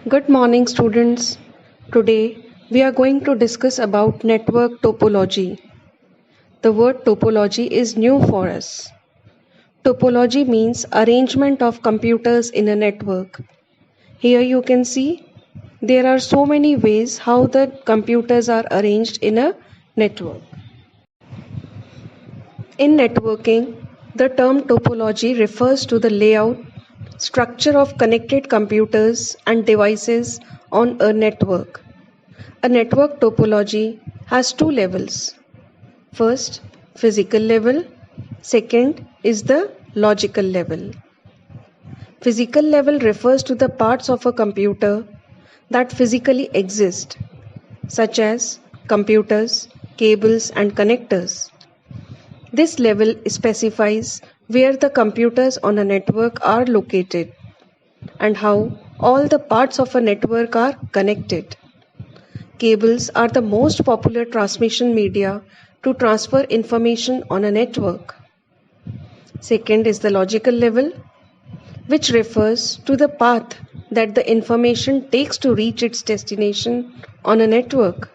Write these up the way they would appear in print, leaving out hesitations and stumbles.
Good morning, students. Today we are going to discuss about network topology. The word topology is new for us. Topology means arrangement of computers in a network. Here you can see there are so many ways how the computers are arranged in a network. In networking, the term topology refers to the layout, structure of connected computers and devices on a network. A network topology has two levels. First, physical level. Second is the logical level. Physical level refers to the parts of a computer that physically exist, such as computers, cables, and connectors. This level specifies where the computers on a network are located and how all the parts of a network are connected. Cables are the most popular transmission media to transfer information on a network. Second is the logical level, which refers to the path that the information takes to reach its destination on a network.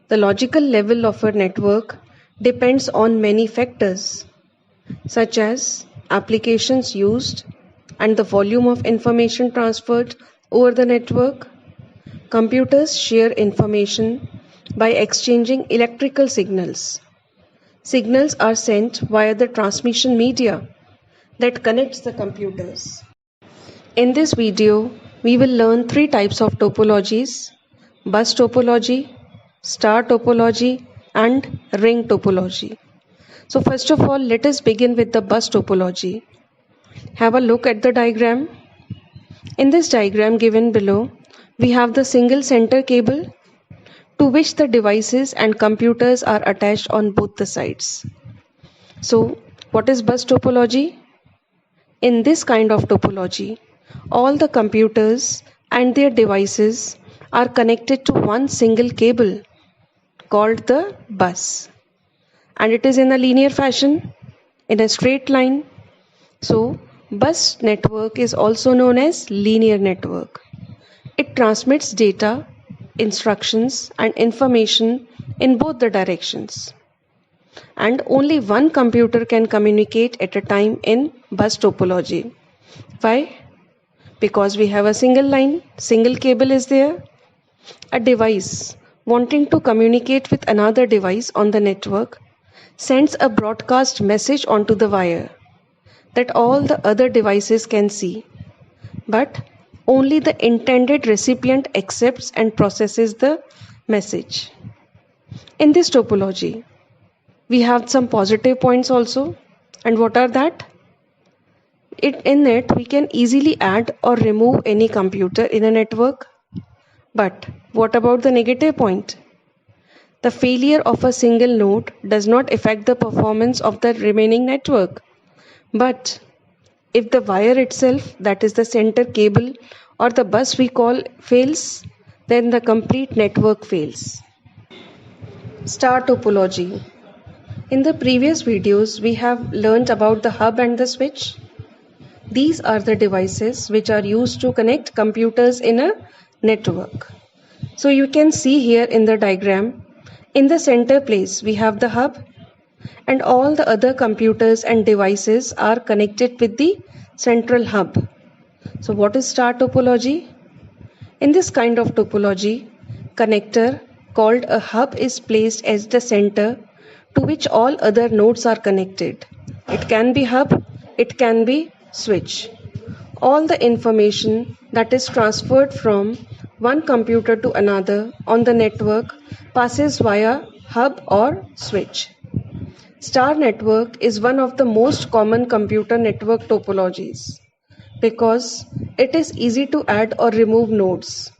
The logical level of a network depends on many factors, such as applications used and the volume of information transferred over the network. Computers share information by exchanging electrical signals. Signals are sent via the transmission media that connects the computers. In this video, we will learn three types of topologies: bus topology, star topology, and ring topology. So first of all, let us begin with the bus topology. Have a look at the diagram. In this diagram given below, we have the single center cable to which the devices and computers are attached on both the sides. So, what is bus topology? In this kind of topology, all the computers and their devices are connected to one single cable called the bus, and it is in a linear fashion, in a straight line. So, bus network is also known as linear network. It transmits data, instructions, and information in both the directions. And only one computer can communicate at a time in bus topology. Why? Because we have a single line, single cable is there. A device wanting to communicate with another device on the network sends a broadcast message onto the wire that all the other devices can see. But only the intended recipient accepts and processes the message. In this topology, we have some positive points also. And what are that? In it, we can easily add or remove any computer in a network. But what about the negative point? The failure of a single node does not affect the performance of the remaining network. But if the wire itself, that is the center cable or the bus we call, fails, then the complete network fails. Star topology. In the previous videos, we have learned about the hub and the switch. These are the devices which are used to connect computers in a network. So you can see here in the diagram, in the center place we have the hub, and all the other computers and devices are connected with the central hub. So what is star topology? In this kind of topology, connector called a hub is placed as the center to which all other nodes are connected. It can be hub, it can be switch. All the information that is transferred from one computer to another on the network passes via hub or switch. Star network is one of the most common computer network topologies because it is easy to add or remove nodes.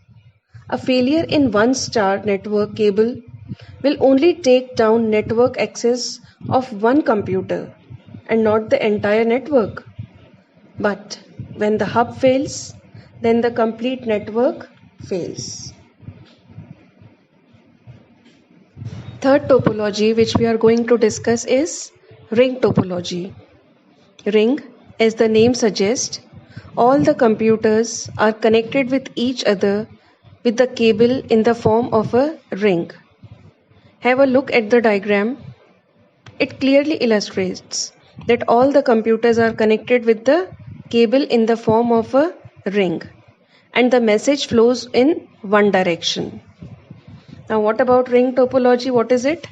A failure in one star network cable will only take down network access of one computer and not the entire network. But when the hub fails, then the complete network fails. Third topology which we are going to discuss is ring topology. Ring, as the name suggests, All the computers are connected with each other with the cable in the form of a ring. Have a look at the diagram. It clearly illustrates that all the computers are connected with the cable in the form of a ring, and the message flows in one direction. Now, what about ring topology? What is it?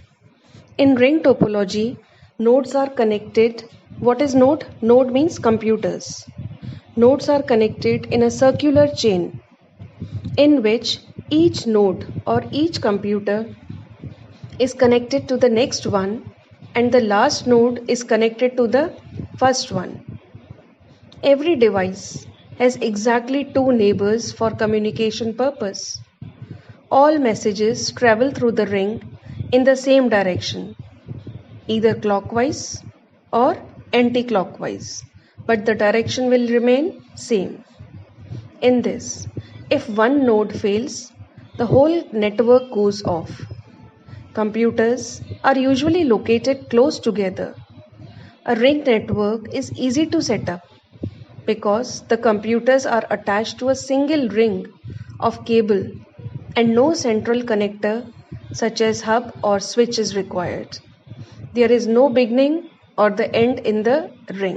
In ring topology, nodes are connected. What is node? Node means computers. Nodes are connected in a circular chain in which each node or each computer is connected to the next one, and the last node is connected to the first one. Every device has exactly two neighbors for communication purpose. All messages travel through the ring in the same direction, either clockwise or anti-clockwise, but the direction will remain same. In this, if one node fails, the whole network goes off. Computers are usually located close together. A ring network is easy to set up because the computers are attached to a single ring of cable and no central connector such as hub or switch is required. There is no beginning or the end in the ring.